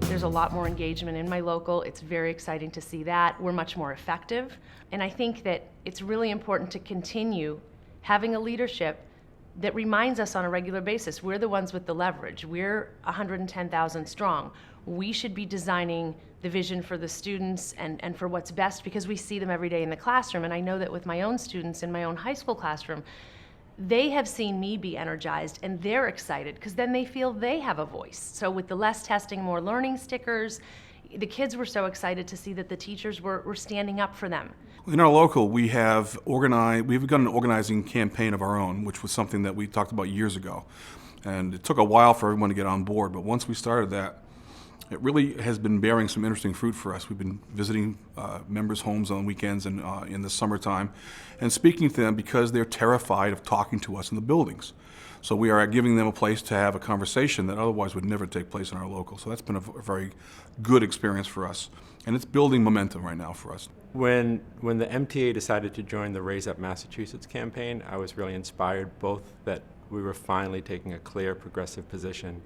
There's a lot more engagement in my local. It's very exciting to see that. We're much more effective. And I think that it's really important to continue having a leadership that reminds us on a regular basis, we're the ones with the leverage. We're 110,000 strong. We should be designing the vision for the students and for what's best, because we see them every day in the classroom. And I know that with my own students in my own high school classroom, they have seen me be energized and they're excited because then they feel they have a voice. So with the less testing, more learning stickers, the kids were so excited to see that the teachers were standing up for them. In our local, we've begun an organizing campaign of our own, which was something that we talked about years ago. And it took a while for everyone to get on board, but once we started that, it really has been bearing some interesting fruit for us. We've been visiting members' homes on weekends and in the summertime and speaking to them because they're terrified of talking to us in the buildings. So we are giving them a place to have a conversation that otherwise would never take place in our local. So that's been a very good experience for us. And it's building momentum right now for us. When the MTA decided to join the Raise Up Massachusetts campaign, I was really inspired, both that we were finally taking a clear progressive position,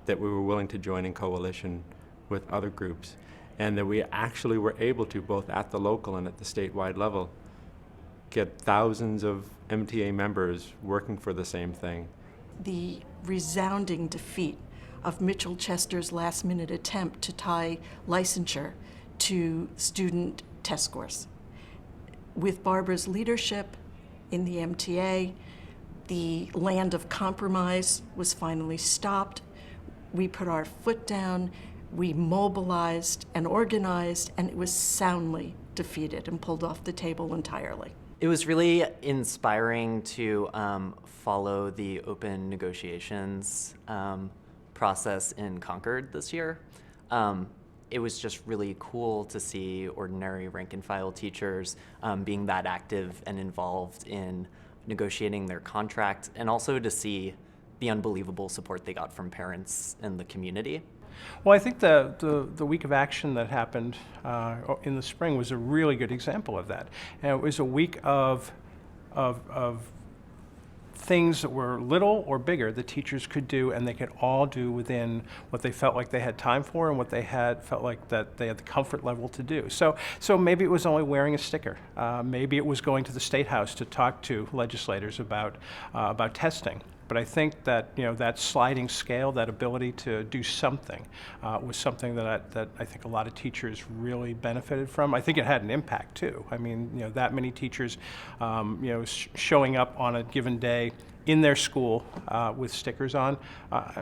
that we were willing to join in coalition with other groups, and that we actually were able to, both at the local and at the statewide level, get thousands of MTA members working for the same thing. The resounding defeat of Mitchell Chester's last-minute attempt to tie licensure to student test scores. With Barbara's leadership in the MTA, the land of compromise was finally stopped. We put our foot down, we mobilized and organized, and it was soundly defeated and pulled off the table entirely. It was really inspiring to follow the open negotiations process in Concord this year. It was just really cool to see ordinary rank and file teachers being that active and involved in negotiating their contract, and also to see the unbelievable support they got from parents and the community. Well, I think the week of action that happened in the spring was a really good example of that. And it was a week of things that were little or bigger that teachers could do, and they could all do within what they felt like they had time for and what they felt like that they had the comfort level to do. So maybe it was only wearing a sticker. Maybe it was going to the State House to talk to legislators about testing. But I think that that sliding scale, that ability to do something, was something that I think a lot of teachers really benefited from. I think it had an impact too. I mean, that many teachers, showing up on a given day in their school with stickers on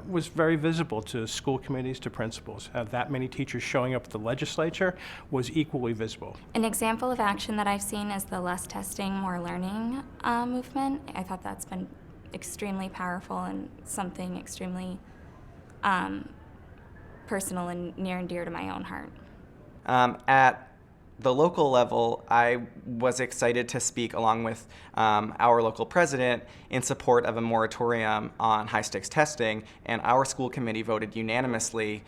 was very visible to school committees, to principals. That many teachers showing up at the legislature was equally visible. An example of action that I've seen is the less testing, more learning movement. I thought that's been extremely powerful and something extremely personal and near and dear to my own heart. At the local level, I was excited to speak along with our local president in support of a moratorium on high-stakes testing, and our school committee voted unanimously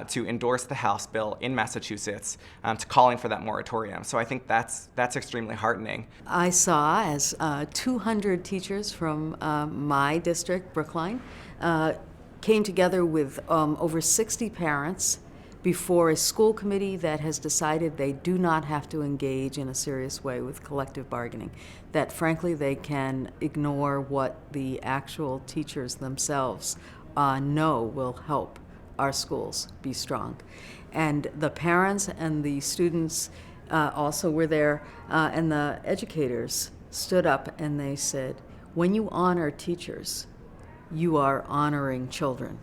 to endorse the House bill in Massachusetts to calling for that moratorium. So I think that's extremely heartening. I saw as 200 teachers from my district, Brookline, came together with over 60 parents before a school committee that has decided they do not have to engage in a serious way with collective bargaining, that frankly they can ignore what the actual teachers themselves know will help our schools be strong. And the parents and the students also were there, and the educators stood up and they said, when you honor teachers, you are honoring children.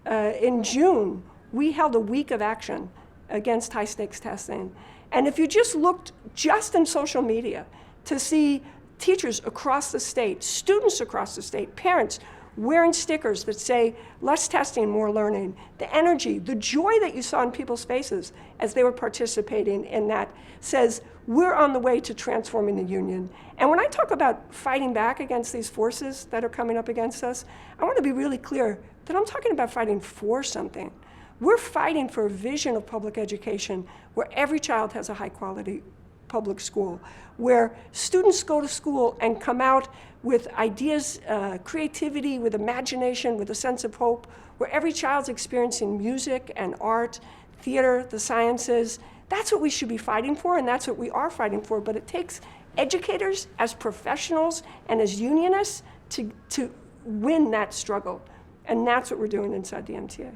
In June, we held a week of action against high-stakes testing. And if you just looked just in social media to see teachers across the state, students across the state, parents wearing stickers that say, less testing, more learning, the energy, the joy that you saw in people's faces as they were participating in that says, we're on the way to transforming the union. And when I talk about fighting back against these forces that are coming up against us, I want to be really clear that I'm talking about fighting for something. We're fighting for a vision of public education where every child has a high-quality public school, where students go to school and come out with ideas, creativity, with imagination, with a sense of hope, where every child's experiencing music and art theater, the sciences. That's what we should be fighting for, and that's what we are fighting for. But it takes educators as professionals and as unionists to win that struggle. And that's what we're doing inside the MTA.